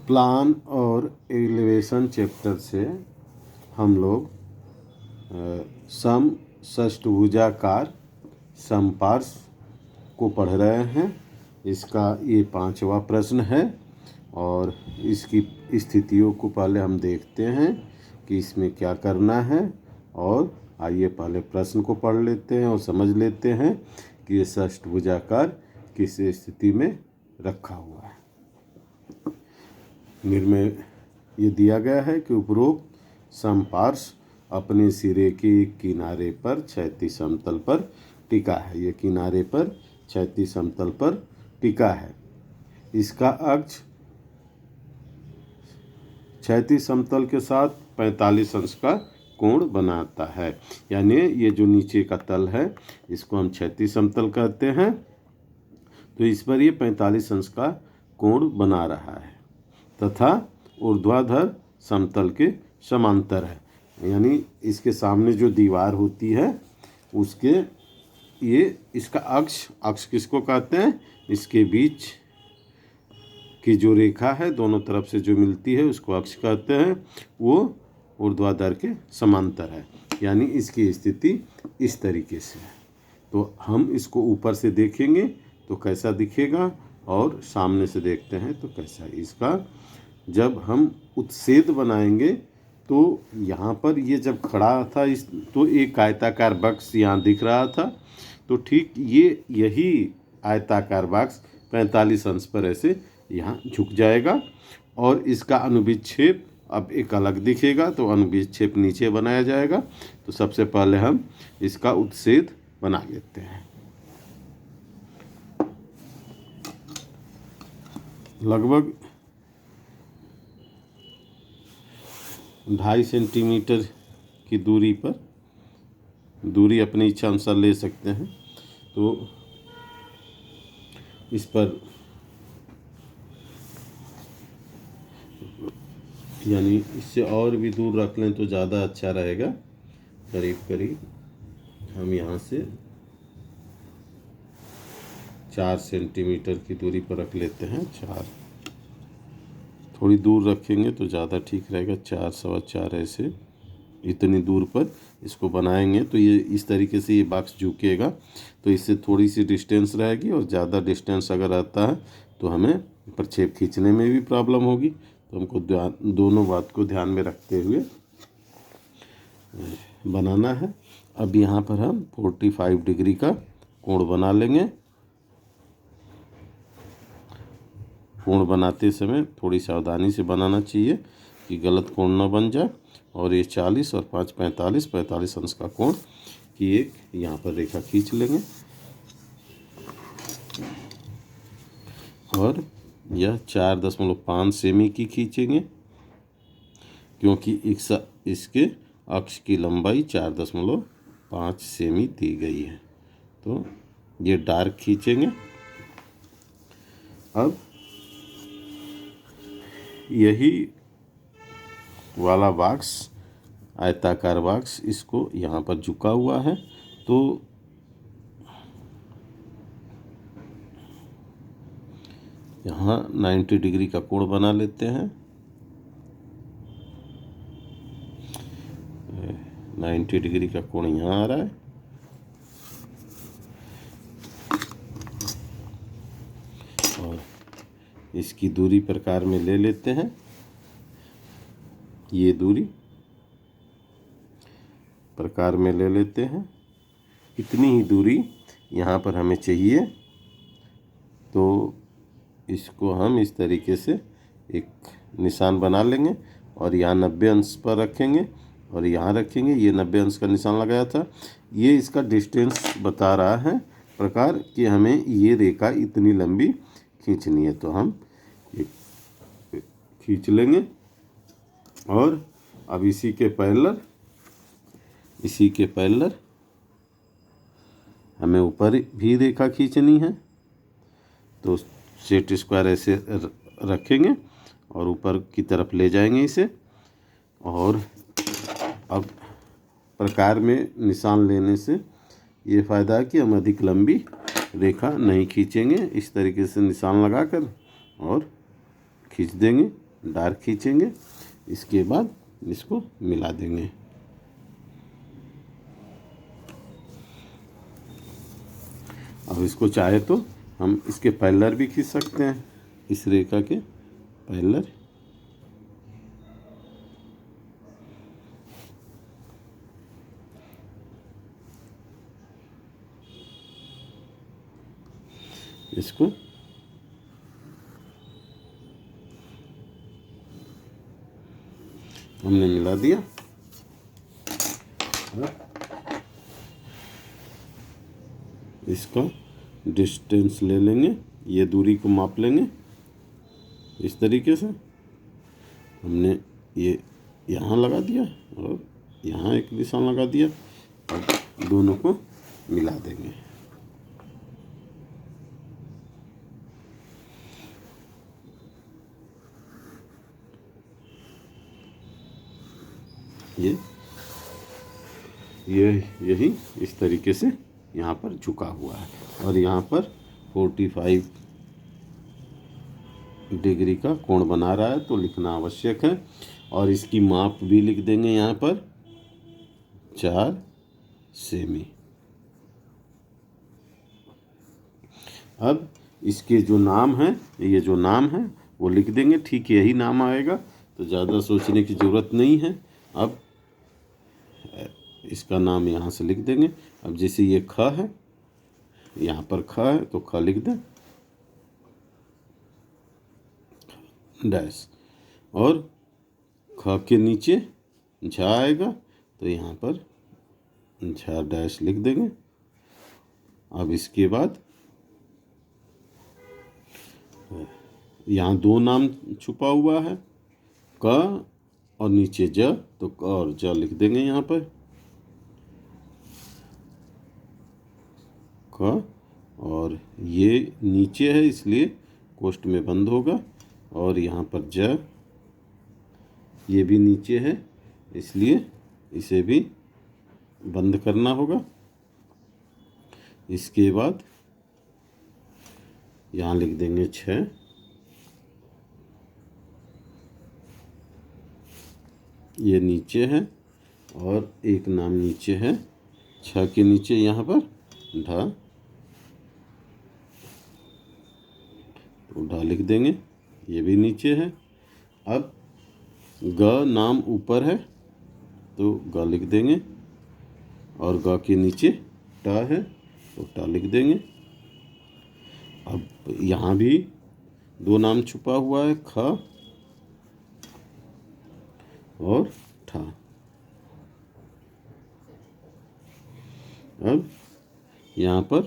Plan और elevation chapter से हम लोग सम षष्ठभुजाकार समपार्श्व को पढ़ रहे हैं। इसका ये 5वां प्रश्न है और इसकी स्थितियों को पहले हम देखते हैं कि इसमें क्या करना है। और आइए पहले प्रश्न को पढ़ लेते हैं और समझ लेते हैं कि ये षष्ठभुजाकार किस स्थिति में रखा हुआ है। निर्णय ये दिया गया है कि उपरोक्त समपार्श्व अपने सिरे के किनारे पर क्षैतिज समतल पर टिका है। ये किनारे पर क्षैतिज समतल पर टिका है। इसका अक्ष क्षैतिज समतल के साथ 45 अंश का कोण बनाता है। यानी ये जो नीचे का तल है इसको हम क्षैतिज समतल कहते हैं, तो इस पर ये 45 अंश का कोण बना रहा है तथा ऊर्ध्वाधर समतल के समांतर है। यानी इसके सामने जो दीवार होती है उसके ये इसका अक्ष किसको कहते हैं? इसके बीच की जो रेखा है दोनों तरफ से जो मिलती है उसको अक्ष कहते हैं। वो ऊर्ध्वाधर के समांतर है, यानी इसकी स्थिति इस तरीके से है। तो हम इसको ऊपर से देखेंगे तो कैसा दिखेगा और सामने से देखते हैं तो कैसा। इसका जब हम उत्सेद बनाएंगे तो यहाँ पर ये जब खड़ा था इस तो एक आयताकार बक्स यहाँ दिख रहा था, तो ठीक यही आयताकार बक्स 45 अंश पर ऐसे यहाँ झुक जाएगा और इसका अनुविक्षेप अब एक अलग दिखेगा। तो अनुविक्षेप नीचे बनाया जाएगा। तो सबसे पहले हम इसका उत्सेद बना लेते हैं। लगभग 2.5 सेंटीमीटर की दूरी पर, दूरी अपनी इच्छा अनुसार ले सकते हैं। तो इस पर यानी इससे और भी दूर रख लें तो ज़्यादा अच्छा रहेगा। करीब करीब हम यहाँ से 4 सेंटीमीटर की दूरी पर रख लेते हैं। 4 थोड़ी दूर रखेंगे तो ज़्यादा ठीक रहेगा। 4 सवा 4 ऐसे इतनी दूर पर इसको बनाएंगे तो ये इस तरीके से ये बॉक्स झुकेगा। तो इससे थोड़ी सी डिस्टेंस रहेगी और ज़्यादा डिस्टेंस अगर आता है तो हमें प्रक्षेप खींचने में भी प्रॉब्लम होगी। तो हमको दोनों बात को ध्यान में रखते हुए बनाना है। अब यहाँ पर हम 45 डिग्री का कोण बना लेंगे। कोण बनाते समय थोड़ी सावधानी से बनाना चाहिए कि गलत कोण न बन जाए। और ये 40 और 5 45 अंश का कोण की एक यहाँ पर रेखा खींच लेंगे और यह 4.5 सेमी की खींचेंगे, क्योंकि इसके अक्ष की लंबाई 4.5 सेमी दी गई है। तो ये डार्क खींचेंगे। अब यही वाला बॉक्स, आयताकार बॉक्स, इसको यहाँ पर झुका हुआ है। तो यहाँ 90 डिग्री का कोण बना लेते हैं। 90 डिग्री का कोण यहाँ आ रहा है। और इसकी दूरी प्रकार में ले लेते हैं। ये दूरी प्रकार में ले लेते हैं। इतनी ही दूरी यहाँ पर हमें चाहिए। तो इसको हम इस तरीके से एक निशान बना लेंगे और यहाँ 90 अंश पर रखेंगे और यहाँ रखेंगे। ये 90 अंश का निशान लगाया था। ये इसका डिस्टेंस बता रहा है प्रकार कि हमें ये रेखा इतनी लंबी खींचनी है। तो हम खींच लेंगे और अब इसी के पैरेलल हमें ऊपर भी रेखा खींचनी है। तो सेट स्क्वायर ऐसे रखेंगे और ऊपर की तरफ ले जाएंगे इसे। और अब प्रकार में निशान लेने से ये फ़ायदा है कि हम अधिक लंबी रेखा नहीं खींचेंगे। इस तरीके से निशान लगाकर और खींच देंगे डार्क खींचेंगे। इसके बाद इसको मिला देंगे। अब इसको चाहे तो हम इसके पैरेलल भी खींच सकते हैं, इस रेखा के पैरेलल। इसको हमने मिला दिया। इसका डिस्टेंस ले लेंगे, ये दूरी को माप लेंगे। इस तरीके से हमने ये यहाँ लगा दिया और यहाँ एक निशान लगा दिया। अब दोनों को मिला देंगे। यही इस तरीके से यहाँ पर झुका हुआ है और यहाँ पर 45 डिग्री का कोण बना रहा है, तो लिखना आवश्यक है। और इसकी माप भी लिख देंगे यहाँ पर 4 सेमी। अब इसके जो नाम है, ये जो नाम है वो लिख देंगे। ठीक यही नाम आएगा, तो ज़्यादा सोचने की ज़रूरत नहीं है। अब इसका नाम यहाँ से लिख देंगे। अब जैसे ये ख है, यहाँ पर ख है तो ख लिख दें डैश, और ख के नीचे झा आएगा तो यहाँ पर झा डैश लिख देंगे। अब इसके बाद यहाँ 2 नाम छुपा हुआ है, क और नीचे ज, तो क और ज लिख देंगे यहाँ पर। क और ये नीचे है इसलिए कोष्ठ में बंद होगा, और यहाँ पर ज, ये भी नीचे है इसलिए इसे भी बंद करना होगा। इसके बाद यहाँ लिख देंगे 6, ये नीचे है और एक नाम नीचे है, 6 के नीचे यहाँ पर ढा, तो ढा लिख देंगे, ये भी नीचे है। अब ग नाम ऊपर है तो ग लिख देंगे, और ग के नीचे टा है तो टा लिख देंगे। अब यहाँ भी 2 नाम छुपा हुआ है, ख और ठा। अब यहाँ पर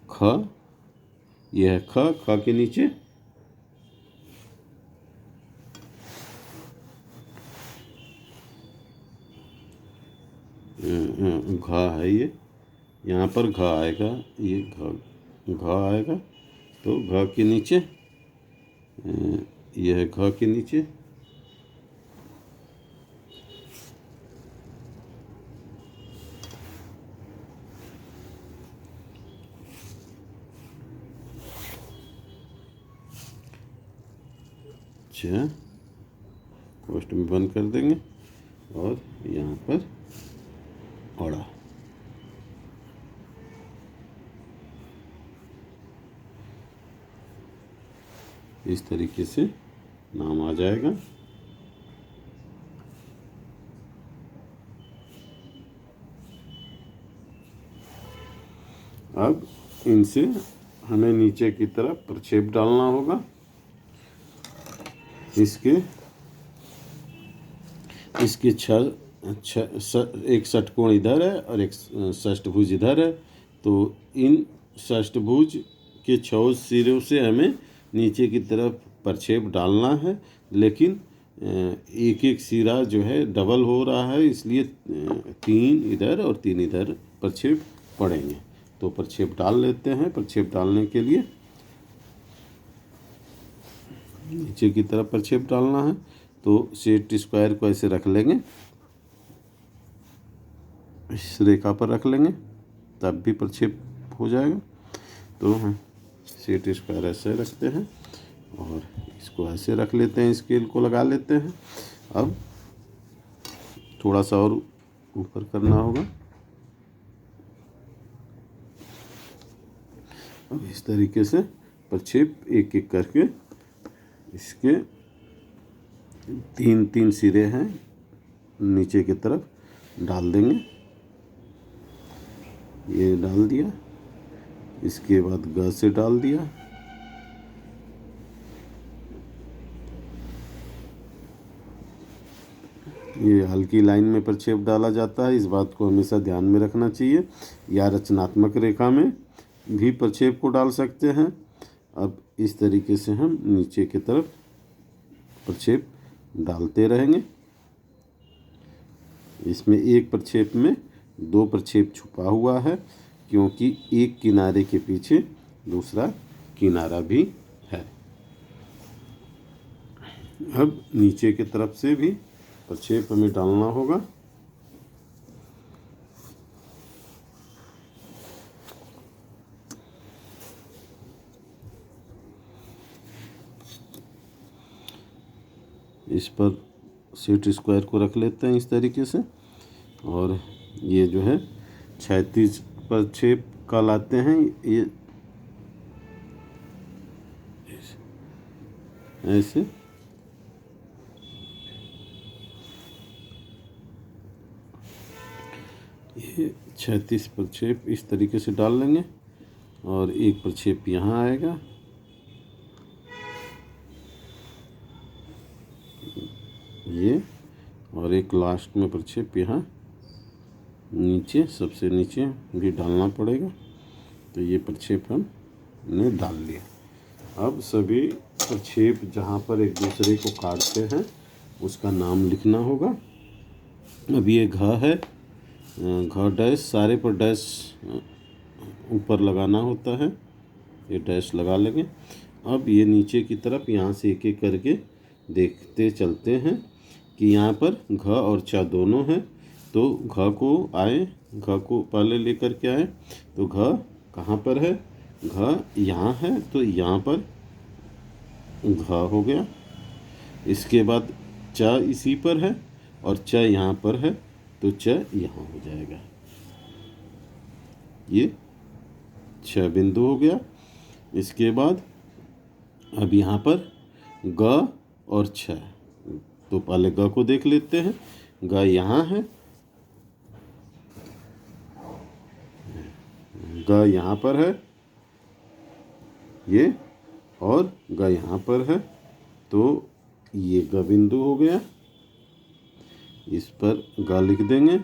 ख, यह है ख, ख के नीचे घा है, ये यहाँ पर घा आएगा, ये घा आएगा, तो घा के नीचे यह है घा के नीचे कोष्ठ में बंद कर देंगे, और यहाँ पर औड़ा। इस तरीके से नाम आ जाएगा। अब इनसे हमें नीचे की तरफ प्रक्षेप डालना होगा। इसके एक षटकोण इधर है और एक षष्ठभुज इधर है, तो इन षष्ठभुज के 6 सिरों से हमें नीचे की तरफ प्रक्षेप डालना है, लेकिन एक एक सिरा जो है डबल हो रहा है, इसलिए 3 इधर और 3 इधर प्रक्षेप पड़ेंगे। तो प्रक्षेप डाल लेते हैं। प्रक्षेप डालने के लिए नीचे की तरफ प्रक्षेप डालना है, तो सेट स्क्वायर को ऐसे रख लेंगे, इस रेखा पर रख लेंगे, तब भी प्रक्षेप हो जाएगा। तो हम सेट स्क्वायर ऐसे रखते हैं और इसको ऐसे रख लेते हैं, स्केल को लगा लेते हैं। अब थोड़ा सा और ऊपर करना होगा। अब इस तरीके से प्रक्षेप एक एक करके इसके 3-3 सिरे हैं नीचे की तरफ डाल देंगे। ये डाल दिया, इसके बाद ग से डाल दिया, ये हल्की लाइन में प्रक्षेप डाला जाता है। इस बात को हमेशा ध्यान में रखना चाहिए। या रचनात्मक रेखा में भी प्रक्षेप को डाल सकते हैं। अब इस तरीके से हम नीचे की तरफ प्रक्षेप डालते रहेंगे। इसमें एक प्रक्षेप में 2 प्रक्षेप छुपा हुआ है, क्योंकि एक किनारे के पीछे दूसरा किनारा भी है। अब नीचे की तरफ से भी प्रक्षेप हमें डालना होगा। इस पर सेट स्क्वायर को रख लेते हैं इस तरीके से, और ये जो है क्षैतिज प्रक्षेप कहलाते हैं। ये ऐसे ये क्षैतिज प्रक्षेप इस तरीके से डाल लेंगे, और एक प्रक्षेप यहाँ आएगा, ये, और एक लास्ट में प्रक्षेप यहाँ नीचे, सबसे नीचे भी डालना पड़ेगा। तो ये प्रक्षेप हमने डाल लिया। अब सभी प्रक्षेप जहाँ पर एक दूसरे को काटते हैं उसका नाम लिखना होगा। अब ये घ है, घ डैश, सारे पर डैश ऊपर लगाना होता है, ये डैश लगा लेंगे। अब ये नीचे की तरफ यहाँ से एक एक करके देखते चलते हैं कि यहाँ पर घ और च दोनों हैं। तो घ को आए, घ को पहले लेकर के आए, तो घ कहाँ पर है, घ यहाँ है, तो यहाँ पर घ हो गया। इसके बाद च इसी पर है और च यहाँ पर है, तो च यहाँ हो जाएगा। ये 6 बिंदु हो गया। इसके बाद अब यहाँ पर ग और छ, तो पहले ग को देख लेते हैं। ग यहाँ है, ग यहाँ पर है ये, और ग यहाँ पर है, तो ये ग बिंदु हो गया। इस पर ग लिख देंगे।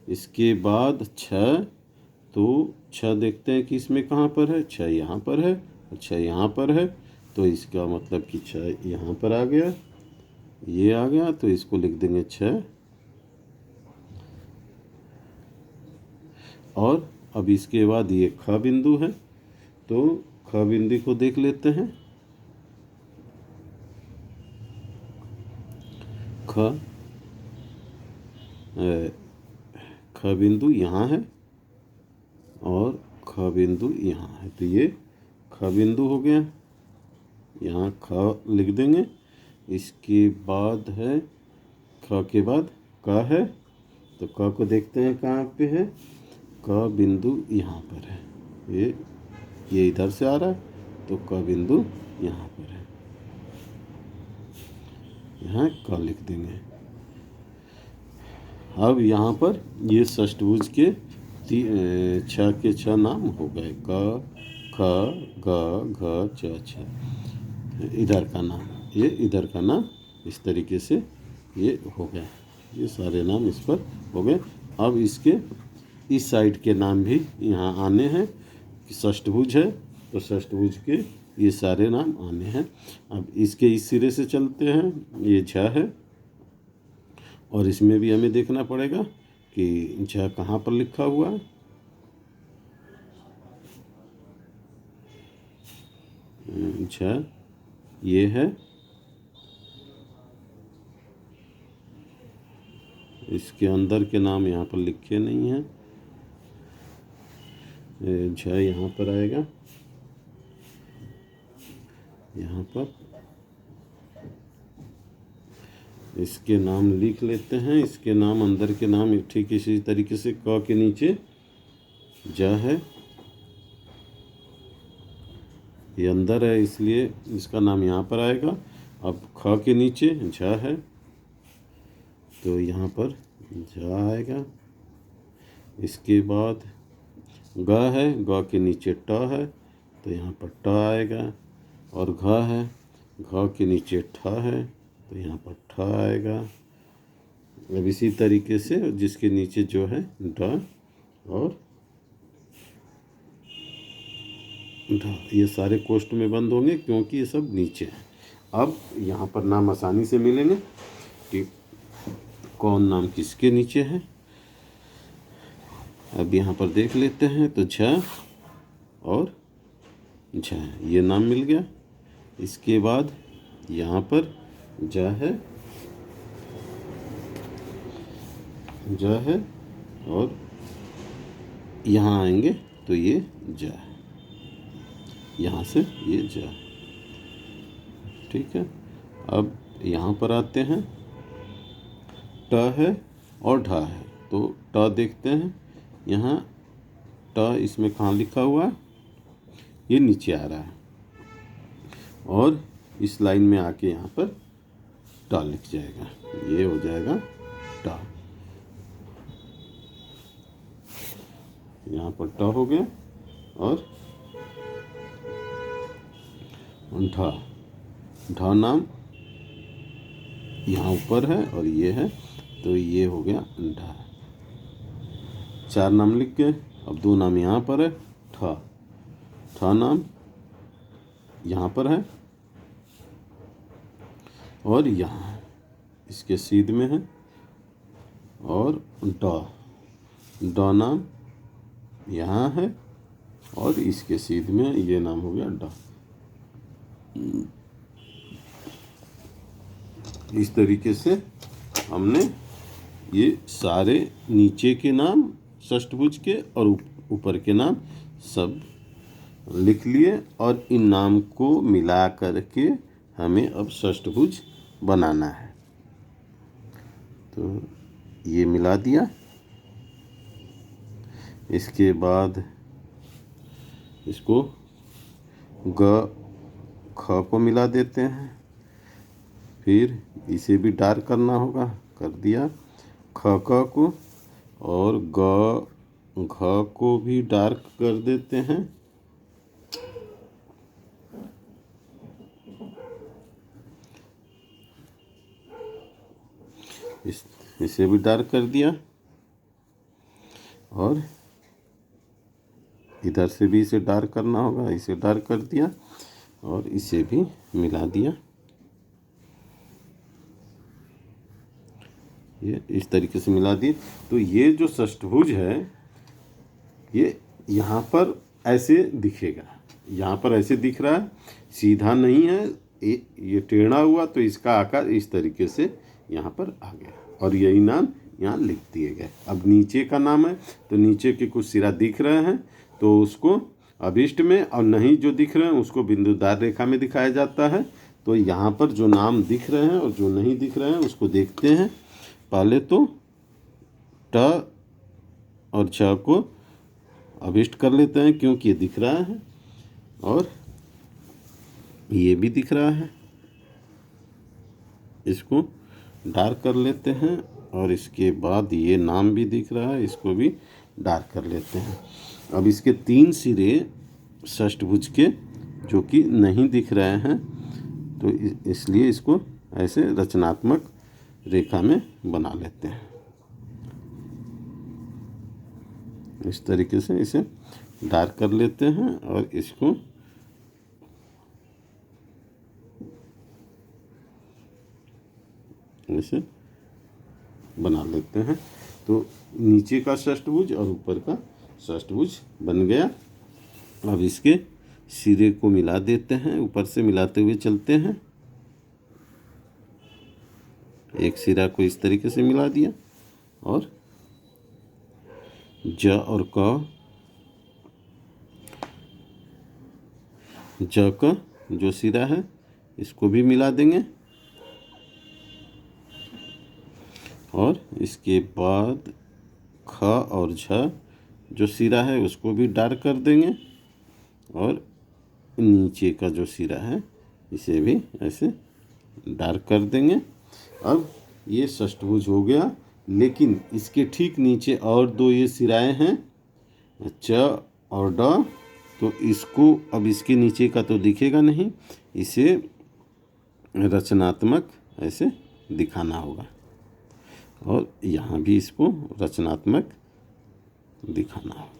इसके बाद छ, तो छ देखते हैं कि इसमें कहाँ पर है, छ यहाँ पर है और छ यहाँ पर है, तो इसका मतलब कि छ यहाँ पर आ गया, ये आ गया, तो इसको लिख देंगे छ। और अब इसके बाद ये ख बिंदु है, तो ख बिंदु को देख लेते हैं। ख बिंदु यहाँ है और ख बिंदु यहाँ है, तो ये ख बिंदु हो गया। यहाँ ख लिख देंगे। इसके बाद है, ख के बाद क है, तो क को देखते हैं कहाँ पे है, क बिंदु यहाँ पर है, ये इधर से आ रहा है, तो क बिंदु यहाँ पर है, यहाँ क लिख देंगे। अब यहाँ पर ये षष्ठभुज के 6 के 6 नाम हो गए, क ख ग घ च छ। इधर का नाम, ये इधर का नाम, इस तरीके से ये हो गया। ये सारे नाम इस पर हो गए। अब इसके इस साइड के नाम भी यहाँ आने हैं कि षष्ठभुज है, तो षष्ठभुज के ये सारे नाम आने हैं। अब इसके इस सिरे से चलते हैं, ये झ है, और इसमें भी हमें देखना पड़ेगा कि झ कहाँ पर लिखा हुआ है। झ ये है, इसके अंदर के नाम यहाँ पर लिखे नहीं हैं। झ यहाँ पर आएगा, यहाँ पर इसके नाम लिख लेते हैं। इसके नाम, अंदर के नाम ठीक इसी तरीके से क के नीचे ज है, ये अंदर है इसलिए इसका नाम यहाँ पर आएगा। अब ख के नीचे झ है तो यहाँ पर झ आएगा। इसके बाद ग है, ग के नीचे ट है तो यहाँ पर ट आएगा। और घ है, घ के नीचे ठ है तो यहाँ पर ठ आएगा। अब इसी तरीके से जिसके नीचे जो है ड और ढ, ये सारे कोष्ठ में बंद होंगे क्योंकि ये सब नीचे हैं। अब यहाँ पर नाम आसानी से मिलेंगे कि कौन नाम किसके नीचे है। अब यहाँ पर देख लेते हैं तो झ और झ ये नाम मिल गया। इसके बाद यहाँ पर ज है और यहाँ आएंगे तो ये ज है, यहाँ से ये ज है। ठीक है। अब यहाँ पर आते हैं, ट है और ढ है तो ट देखते हैं। यहाँ ट इसमें कहाँ लिखा हुआ है, ये नीचे आ रहा है और इस लाइन में आके यहाँ पर ट लिख जाएगा, ये हो जाएगा ट। यहाँ पर ट हो गया और ढ, ढ नाम यहाँ ऊपर है और ये है तो ये हो गया ढ। 4 नाम लिख के अब 2 नाम यहाँ पर है। ठ, ठ नाम यहाँ पर है और यहाँ इसके सीध में है। और ड, ड नाम यहाँ है और इसके सीध में ये नाम हो गया ड। इस तरीके से हमने ये सारे नीचे के नाम षष्ठभुज के और ऊपर के नाम सब लिख लिए और इन नाम को मिला करके हमें अब षष्ठभुज बनाना है। तो ये मिला दिया। इसके बाद इसको ग ख को मिला देते हैं, फिर इसे भी डार्क करना होगा, कर दिया। ख क को और ग घ को भी डार्क कर देते हैं। इसे भी डार्क कर दिया और इधर से भी इसे डार्क करना होगा, इसे डार्क कर दिया और इसे भी मिला दिया। ये इस तरीके से मिला दिए। तो ये जो षष्ठभुज है ये यहाँ पर ऐसे दिखेगा, यहाँ पर ऐसे दिख रहा है, सीधा नहीं है, ये टेढ़ा हुआ तो इसका आकार इस तरीके से यहाँ पर आ गया और यही नाम यहाँ लिख दिए गए। अब नीचे का नाम है तो नीचे के कुछ सिरा दिख रहे हैं तो उसको अभिष्ट में, और नहीं जो दिख रहे हैं उसको बिंदुदार रेखा में दिखाया जाता है। तो यहाँ पर जो नाम दिख रहे हैं और जो नहीं दिख रहे हैं उसको देखते हैं। पहले तो ट और छ को अभिष्ट कर लेते हैं क्योंकि ये दिख रहा है और ये भी दिख रहा है, इसको डार्क कर लेते हैं। और इसके बाद ये नाम भी दिख रहा है, इसको भी डार्क कर लेते हैं। अब इसके 3 सिरे षष्ठभुज के जो कि नहीं दिख रहे हैं तो इसलिए इसको ऐसे रचनात्मक रेखा में बना लेते हैं। इस तरीके से इसे डार्क कर लेते हैं और इसको ऐसे बना लेते हैं। तो नीचे का षष्ठभुज और ऊपर का षष्ठभुज बन गया। अब इसके सिरे को मिला देते हैं, ऊपर से मिलाते हुए चलते हैं। एक सिरा को इस तरीके से मिला दिया और ज और क, ज का जो सिरा है इसको भी मिला देंगे। इसके बाद ख और झ जो सिरा है उसको भी डार्क कर देंगे और नीचे का जो सिरा है इसे भी ऐसे डार्क कर देंगे। अब ये षष्ठभुज हो गया, लेकिन इसके ठीक नीचे और दो ये सिराएं हैं च और ड, तो इसको अब इसके नीचे का तो दिखेगा नहीं, इसे रचनात्मक ऐसे दिखाना होगा और यहाँ भी इसको रचनात्मक दिखाना होगा।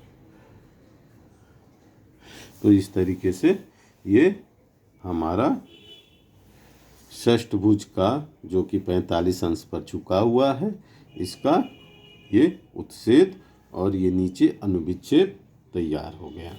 तो इस तरीके से ये हमारा षष्ठभुज का जो कि 45 अंश पर झुका हुआ है, इसका ये उत्च्छेद और ये नीचे अनुविच्छेद तैयार हो गया।